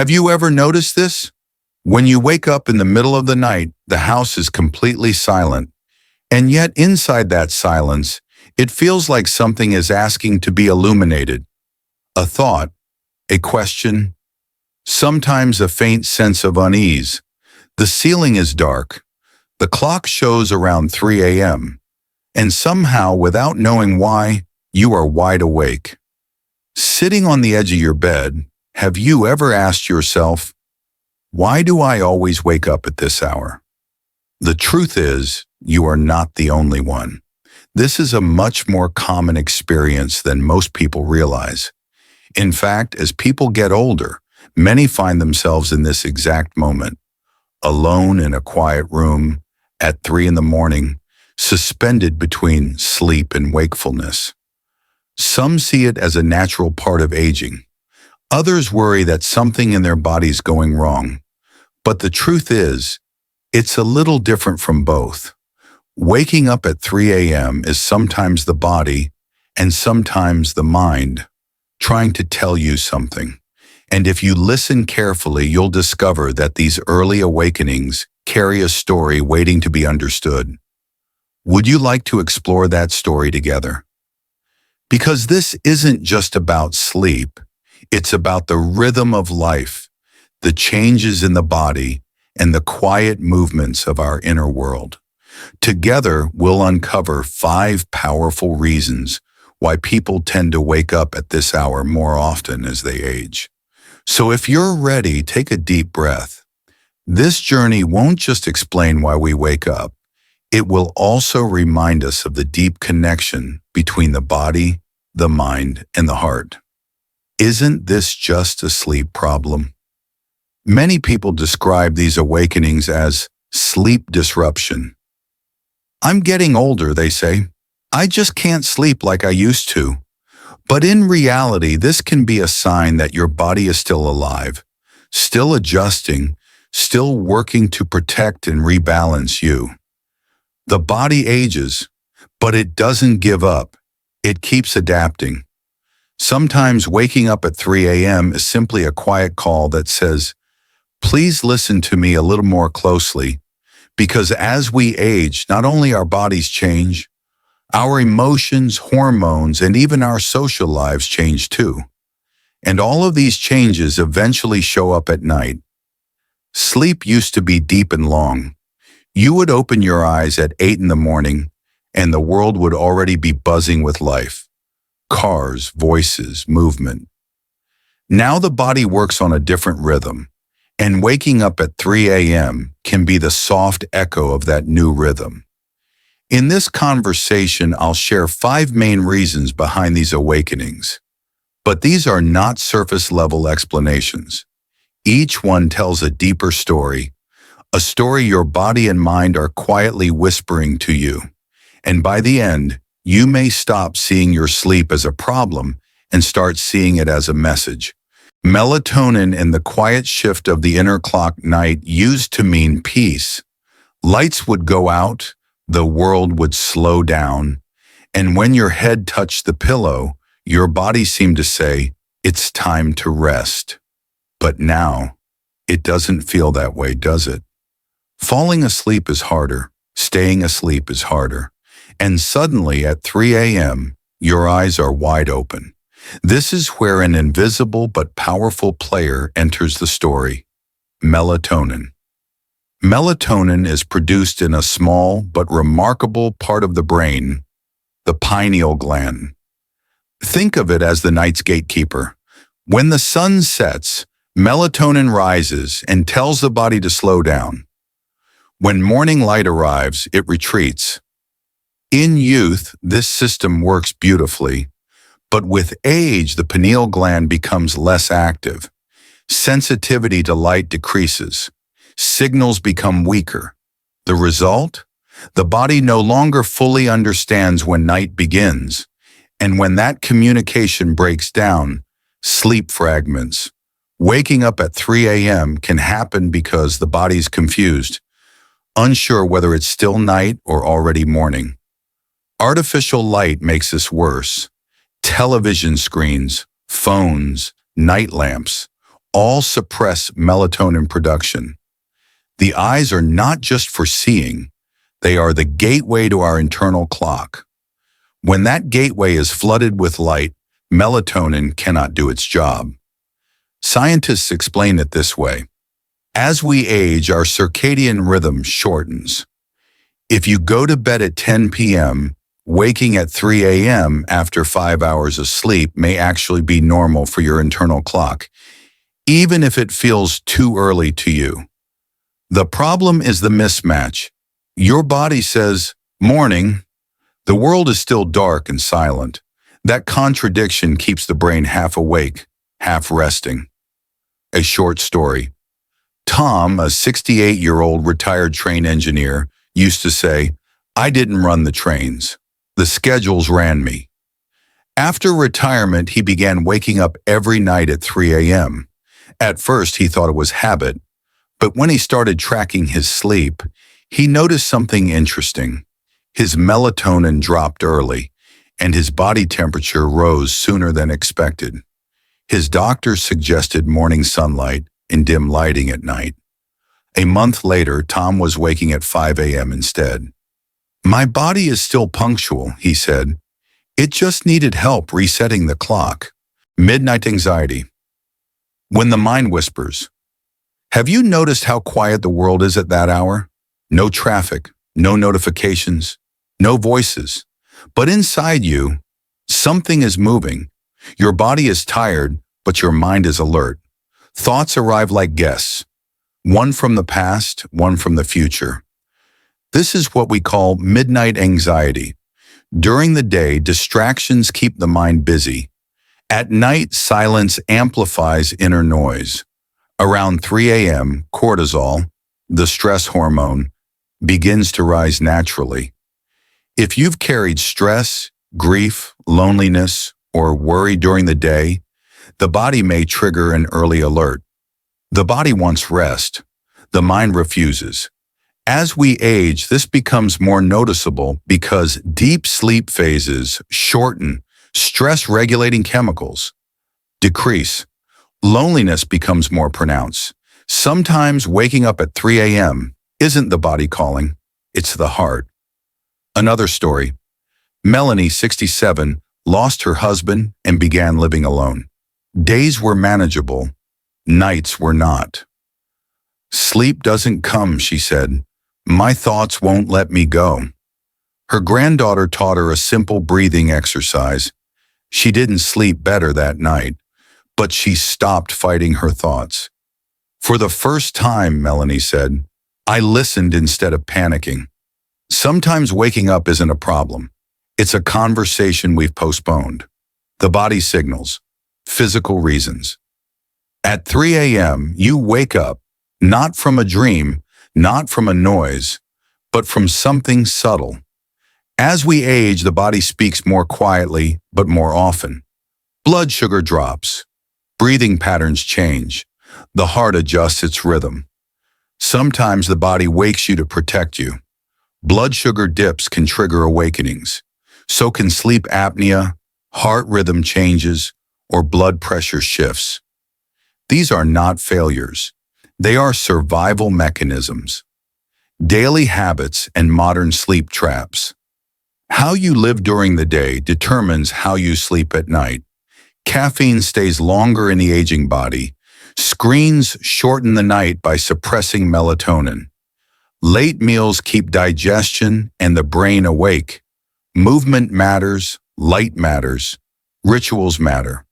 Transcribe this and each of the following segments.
Have you ever noticed this? When you wake up in the middle of the night, the house is completely silent, and yet inside that silence, it feels like something is asking to be illuminated. A thought, a question, sometimes a faint sense of unease. The ceiling is dark. The clock shows around 3 a.m., and somehow, without knowing why, you are wide awake. Sitting on the edge of your bed, have you ever asked yourself, why do I always wake up at this hour? The truth is, you are not the only one. This is a much more common experience than most people realize. In fact, as people get older, many find themselves in this exact moment, alone in a quiet room at 3 in the morning, suspended between sleep and wakefulness. Some see it as a natural part of aging. Others worry that something in their body's going wrong. But the truth is, it's a little different from both. Waking up at 3 a.m. is sometimes the body and sometimes the mind trying to tell you something. And if you listen carefully, you'll discover that these early awakenings carry a story waiting to be understood. Would you like to explore that story together? Because this isn't just about sleep, it's about the rhythm of life, the changes in the body, and the quiet movements of our inner world. Together, we'll uncover 5 powerful reasons why people tend to wake up at this hour more often as they age. So if you're ready, take a deep breath. This journey won't just explain why we wake up. It will also remind us of the deep connection between the body, the mind, and the heart. Isn't this just a sleep problem? Many people describe these awakenings as sleep disruption. I'm getting older, they say. I just can't sleep like I used to. But in reality, this can be a sign that your body is still alive, still adjusting, still working to protect and rebalance you. The body ages, but it doesn't give up. It keeps adapting. Sometimes waking up at 3 a.m. is simply a quiet call that says, please listen to me a little more closely, because as we age, not only our bodies change, our emotions, hormones, and even our social lives change too. And all of these changes eventually show up at night. Sleep used to be deep and long. You would open your eyes at 8 in the morning, and the world would already be buzzing with life. Cars, voices, movement. Now the body works on a different rhythm, and waking up at 3 a.m. can be the soft echo of that new rhythm. In this conversation, I'll share 5 main reasons behind these awakenings. But these are not surface-level explanations. Each one tells a deeper story, a story your body and mind are quietly whispering to you. And by the end, you may stop seeing your sleep as a problem and start seeing it as a message. Melatonin and the quiet shift of the inner clock night used to mean peace. Lights would go out, the world would slow down, and when your head touched the pillow, your body seemed to say, it's time to rest. But now, it doesn't feel that way, does it? Falling asleep is harder, staying asleep is harder, and suddenly at 3 a.m., your eyes are wide open. This is where an invisible but powerful player enters the story: melatonin. Melatonin is produced in a small but remarkable part of the brain, the pineal gland. Think of it as the night's gatekeeper. When the sun sets, melatonin rises and tells the body to slow down. When morning light arrives, it retreats. In youth, this system works beautifully, but with age, the pineal gland becomes less active. Sensitivity to light decreases. Signals become weaker. The result? The body no longer fully understands when night begins, and when that communication breaks down, sleep fragments. Waking up at 3 a.m. can happen because the body's confused, unsure whether it's still night or already morning. Artificial light makes this worse. Television screens, phones, night lamps, all suppress melatonin production. The eyes are not just for seeing, they are the gateway to our internal clock. When that gateway is flooded with light, melatonin cannot do its job. Scientists explain it this way. As we age, our circadian rhythm shortens. If you go to bed at 10 p.m., waking at 3 a.m. after 5 hours of sleep may actually be normal for your internal clock, even if it feels too early to you. The problem is the mismatch. Your body says, morning. The world is still dark and silent. That contradiction keeps the brain half awake, half resting. A short story. Tom, a 68-year-old retired train engineer, used to say, "I didn't run the trains. The schedules ran me." After retirement, he began waking up every night at 3 a.m. At first, he thought it was habit, but when he started tracking his sleep, he noticed something interesting. His melatonin dropped early, and his body temperature rose sooner than expected. His doctor suggested morning sunlight and dim lighting at night. A month later, Tom was waking at 5 a.m. instead. "My body is still punctual," he said. "It just needed help resetting the clock." Midnight anxiety. When the mind whispers. Have you noticed how quiet the world is at that hour? No traffic, no notifications, no voices. But inside you, something is moving. Your body is tired, but your mind is alert. Thoughts arrive like guests, one from the past, one from the future. This is what we call midnight anxiety. During the day, distractions keep the mind busy. At night, silence amplifies inner noise. Around 3 a.m., cortisol, the stress hormone, begins to rise naturally. If you've carried stress, grief, loneliness, or worry during the day, the body may trigger an early alert. The body wants rest. The mind refuses. As we age, this becomes more noticeable because deep sleep phases shorten, stress-regulating chemicals decrease. Loneliness becomes more pronounced. Sometimes waking up at 3 a.m. isn't the body calling, it's the heart. Another story. Melanie, 67, lost her husband and began living alone. Days were manageable, nights were not. "Sleep doesn't come," she said. "My thoughts won't let me go." Her granddaughter taught her a simple breathing exercise. She didn't sleep better that night, but she stopped fighting her thoughts. "For the first time," Melanie said, "I listened instead of panicking." Sometimes waking up isn't a problem. It's a conversation we've postponed. The body signals, physical reasons. At 3 a.m., you wake up, not from a dream, not from a noise, but from something subtle. As we age, the body speaks more quietly, but more often. Blood sugar drops. Breathing patterns change. The heart adjusts its rhythm. Sometimes the body wakes you to protect you. Blood sugar dips can trigger awakenings. So can sleep apnea, heart rhythm changes, or blood pressure shifts. These are not failures. They are survival mechanisms. Daily habits and modern sleep traps. How you live during the day determines how you sleep at night. Caffeine stays longer in the aging body. Screens shorten the night by suppressing melatonin. Late meals keep digestion and the brain awake. Movement matters, light matters, rituals matter.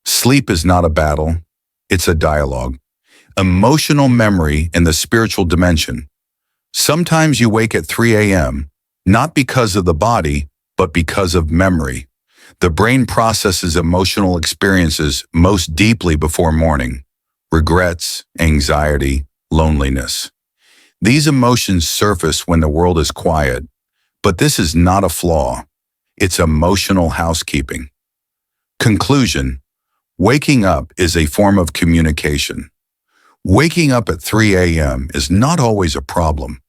Sleep is not a battle, it's a dialogue. Emotional memory in the spiritual dimension. Sometimes you wake at 3 a.m., not because of the body, but because of memory. The brain processes emotional experiences most deeply before morning. Regrets, anxiety, loneliness. These emotions surface when the world is quiet, but this is not a flaw. It's emotional housekeeping. Conclusion: waking up is a form of communication. Waking up at 3 a.m. is not always a problem.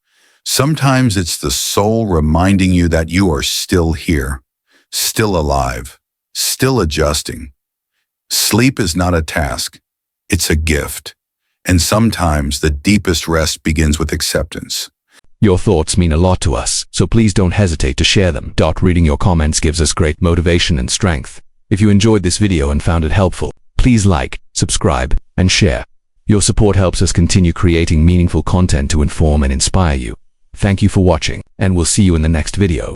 Sometimes it's the soul reminding you that you are still here, still alive, still adjusting. Sleep is not a task. It's a gift. And sometimes the deepest rest begins with acceptance. Your thoughts mean a lot to us, so please don't hesitate to share them. Reading your comments gives us great motivation and strength. If you enjoyed this video and found it helpful, please like, subscribe, and share. Your support helps us continue creating meaningful content to inform and inspire you. Thank you for watching, and we'll see you in the next video.